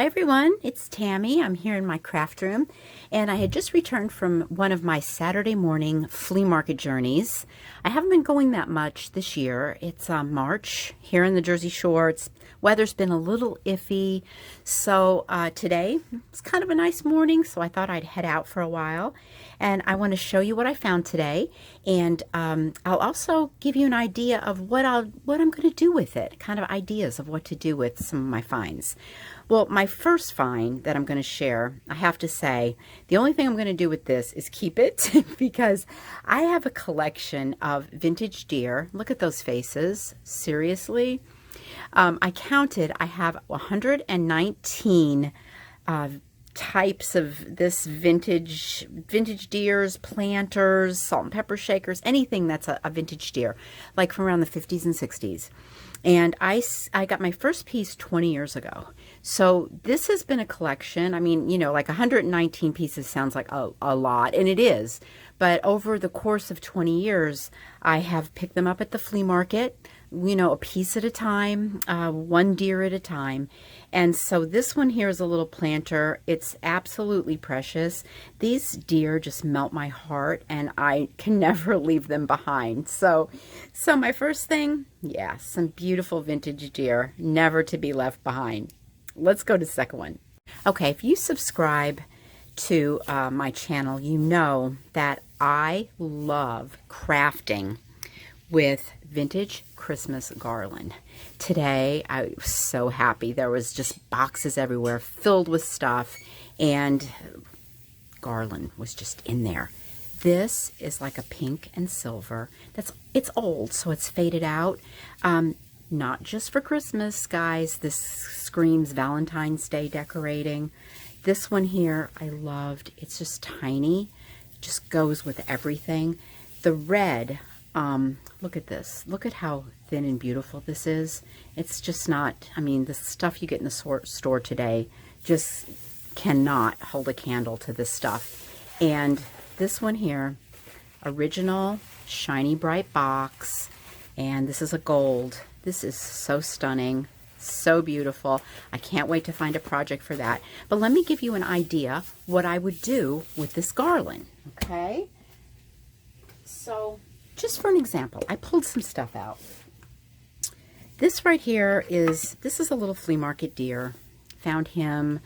Hi everyone, it's Tammy. I'm here in my craft room and I had just returned from one of my Saturday morning flea market journeys. I haven't been going that much this year. It's March here in the Jersey Shore. Weather's been a little iffy, so today it's kind of a nice morning, so I thought I'd head out for a while and I want to show you what I found today, and I'll also give you an idea of what I'm going to do with it, kind of ideas of what to do with some of my finds. Well, my first find that I'm going to share, I have to say, the only thing I'm going to do with this is keep it because I have a collection of vintage deer. Look at those faces. Seriously. I counted, I have 119 types of this vintage deers, planters, salt and pepper shakers, anything that's a vintage deer, like from around the 50s and 60s. And I got my first piece 20 years ago. So this has been a collection. I mean, you know, like 119 pieces sounds like a lot, and it is. But over the course of 20 years, I have picked them up at the flea market, you know, a piece at a time, one deer at a time. And so this one here is a little planter. It's absolutely precious. These deer just melt my heart and I can never leave them behind. So my first thing, yeah, some beautiful vintage deer, never to be left behind. Let's go to the second one. Okay, if you subscribe to my channel, you know that I love crafting with vintage Christmas garland. Today I was so happy. There was just boxes everywhere filled with stuff, and garland was just in there. This is like a pink and silver. It's old, so it's faded out. Not just for Christmas, guys. This screams Valentine's Day decorating. This one here I loved. It's just tiny, just goes with everything. The red, look at this. Look at how thin and beautiful this is. It's just not, I mean, the stuff you get in the store today just cannot hold a candle to this stuff. And this one here, original shiny bright box, and this is a gold. This is so stunning, so beautiful. I can't wait to find a project for that. But let me give you an idea what I would do with this garland, okay? So just for an example, I pulled some stuff out. This right here is a little flea market deer. Found him,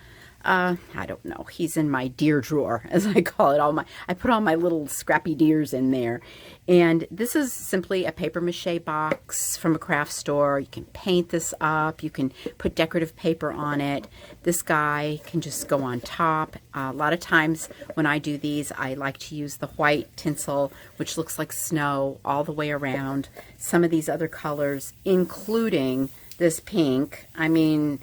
I don't know, he's in my deer drawer, as I call it. I put all my little scrappy deers in there. And this is simply a paper mache box from a craft store. You can paint this up. You can put decorative paper on it. This guy can just go on top. A lot of times when I do these, I like to use the white tinsel, which looks like snow all the way around. Some of these other colors, including this pink, I mean,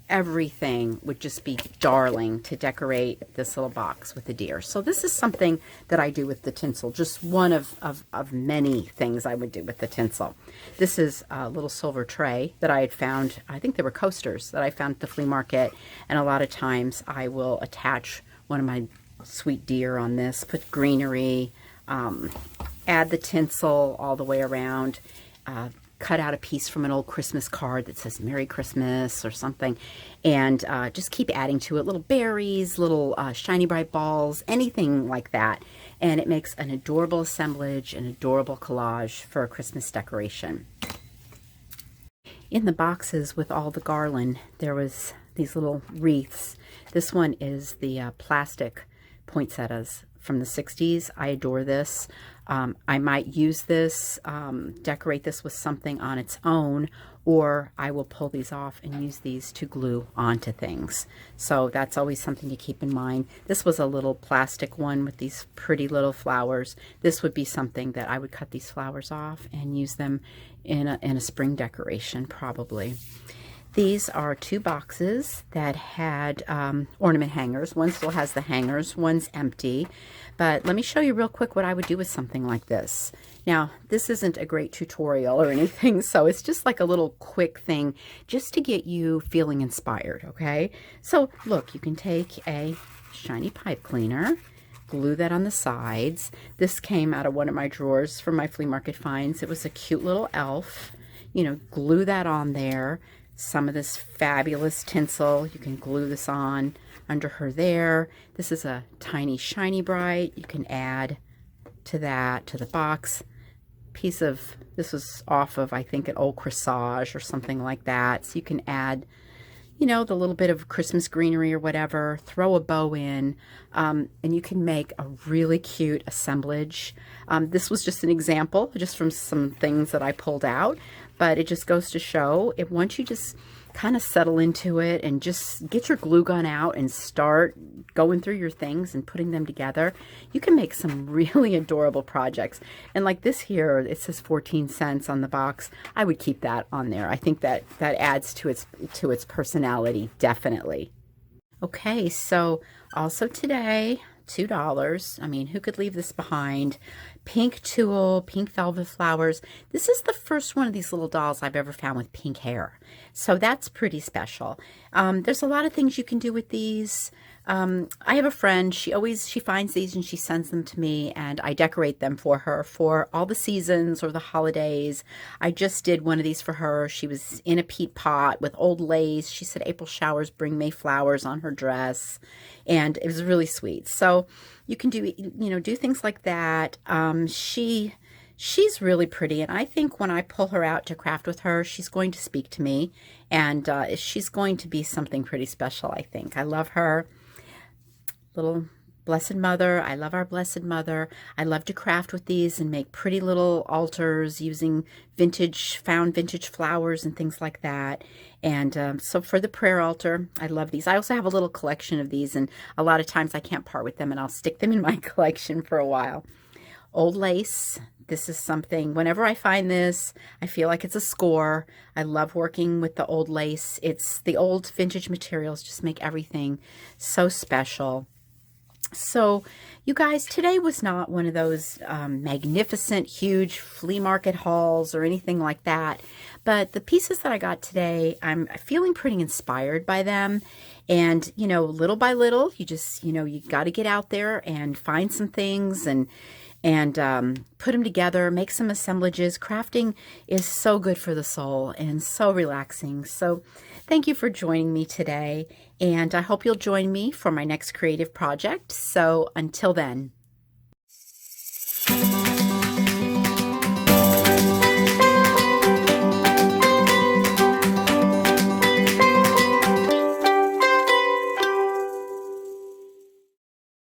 everything would just be darling to decorate this little box with the deer. So this is something that I do with the tinsel, just one of many things I would do with the tinsel. This is a little silver tray that I had found. I think they were coasters that I found at the flea market, and a lot of times I will attach one of my sweet deer on this, put greenery, add the tinsel all the way around, cut out a piece from an old Christmas card that says Merry Christmas or something, and just keep adding to it, little berries, little shiny bright balls, anything like that. And it makes an adorable assemblage, an adorable collage for a Christmas decoration. In the boxes with all the garland, there was these little wreaths. This one is the plastic poinsettias from the 60s. I adore this. I might use this, decorate this with something on its own, or I will pull these off and use these to glue onto things. So that's always something to keep in mind. This was a little plastic one with these pretty little flowers. This would be something that I would cut these flowers off and use them in a spring decoration, probably. These are two boxes that had ornament hangers. One still has the hangers, one's empty. But let me show you real quick what I would do with something like this. Now, this isn't a great tutorial or anything, so it's just like a little quick thing just to get you feeling inspired, okay? So look, you can take a shiny pipe cleaner, glue that on the sides. This came out of one of my drawers from my flea market finds. It was a cute little elf. You know, glue that on there. some of this fabulous tinsel. You can glue this on under her there. This is a tiny shiny bright. You can add to that, to the box. Piece of, this was off of, I think, an old corsage or something like that. So you can add, you know, the little bit of Christmas greenery or whatever, throw a bow in, and you can make a really cute assemblage. This was just an example, just from some things that I pulled out, but it just goes to show, once you just kind of settle into it and just get your glue gun out and start going through your things and putting them together, you can make some really adorable projects. And like this here, it says 14 cents on the box. I would keep that on there. I think that adds to its personality, definitely. Okay, so also today, $2. I mean, who could leave this behind? Pink tulle, pink velvet flowers. This is the first one of these little dolls I've ever found with pink hair. So that's pretty special. There's a lot of things you can do with these. I have a friend, she finds these and she sends them to me, and I decorate them for her for all the seasons or the holidays. I just did one of these for her. She was in a peat pot with old lace. She said April showers bring May flowers on her dress, and it was really sweet. So you can do, do things like that. She's really pretty, and I think when I pull her out to craft with her, she's going to speak to me, and she's going to be something pretty special, I think. I love her. Little Blessed Mother. I love our Blessed Mother. I love to craft with these and make pretty little altars using found vintage flowers and things like that. And so for the prayer altar, I love these. I also have a little collection of these, and a lot of times I can't part with them, and I'll stick them in my collection for a while. Old lace. This is something, whenever I find this, I feel like it's a score. I love working with the old lace. It's the old vintage materials, just make everything so special. So you guys, today was not one of those magnificent, huge flea market hauls or anything like that. But the pieces that I got today, I'm feeling pretty inspired by them. And, little by little, you just, you got to get out there and find some things and put them together, make some assemblages. Crafting is so good for the soul and so relaxing. So thank you for joining me today, and I hope you'll join me for my next creative project. So until then.